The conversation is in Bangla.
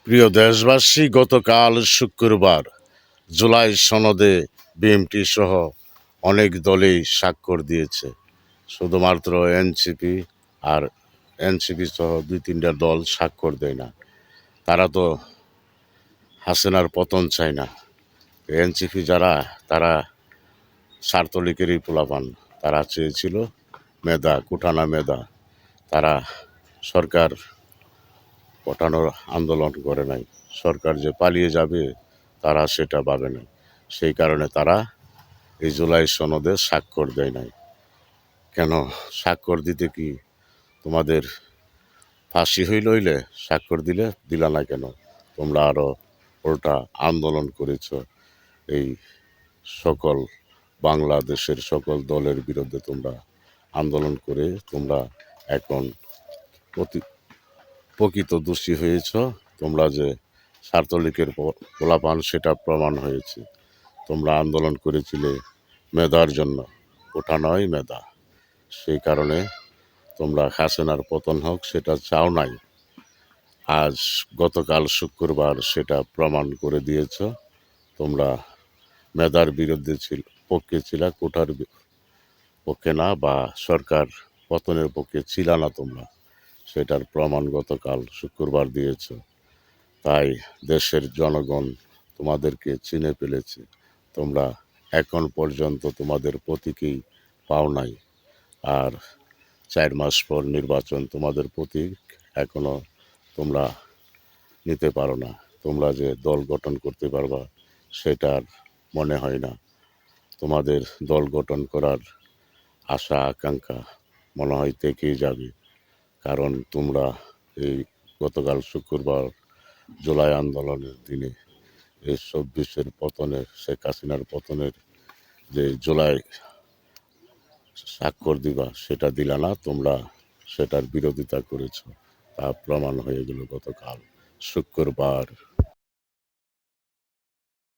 প্রিয় দেশবাসী, গতকাল শুক্রবার জুলাই সনদে বিএনপি সহ অনেক দলই স্বাক্ষর দিয়েছে। শুধুমাত্র এনসিপি আর এনসিপি সহ দুই তিনটা দল স্বাক্ষর দেয় না। তারা তো হাসিনার পতন চায় না। এনসিপি যারা, তারা ছাত্রলীগেরই পোলাপান। তারা চেয়েছিল মেধা, কুটানা মেধা। তারা সরকার পটানোর আন্দোলন করে নাই। সরকার যে পালিয়ে যাবে তারা সেটা ভাবে নাই। সেই কারণে তারা এই জুলাই সনদে স্বাক্ষর দেয় নাই। কেন স্বাক্ষর দিতে কি তোমাদের ফাঁসি হইলে স্বাক্ষর দিলা না কেন? তোমরা আরো উল্টা আন্দোলন করেছ। এই সকল বাংলাদেশের সকল দলের বিরুদ্ধে তোমরা আন্দোলন করে তোমরা এখন প্রকৃত দোষী হয়েছ। তোমরা যে ছাত্রলীগের পোলাপান সেটা প্রমাণ হয়েছে। তোমরা আন্দোলন করেছিলে মেধার জন্য, ওটা নয় মেধা। সেই কারণে তোমরা হাসিনার পতন হোক সেটা চাও নাই। আজ গতকাল শুক্রবার সেটা প্রমাণ করে দিয়েছ। তোমরা মেধার বিরুদ্ধে পক্ষে ছিল, কোটার পক্ষে না, বা সরকার পতনের পক্ষে ছিল না তোমরা। সেটার প্রমাণ গতকাল শুক্রবার দিয়েছ। তাই দেশের জনগণ তোমাদেরকে চিনে ফেলেছে। তোমরা এখন পর্যন্ত তোমাদের প্রতীকই পাও নাই। আর 4 মাস পর নির্বাচন, তোমাদের প্রতীক এখনো তোমরা নিতে পারো না। তোমরা যে দল গঠন করতে পারবা সেটার মনে হয় না। তোমাদের দল গঠন করার আশা আকাঙ্ক্ষা মনে হয় থেকেই যাবে। কারণ তোমরা এই গতকাল শুক্রবার জুলাই আন্দোলনের দিনে এই 24-এর পতনের, শেখ হাসিনার পতনের যে জুলাই স্বাক্ষর দিবা সেটা দিলা না। তোমরা সেটার বিরোধিতা করেছ। তা প্রমাণ হয়ে গেল গতকাল শুক্রবার।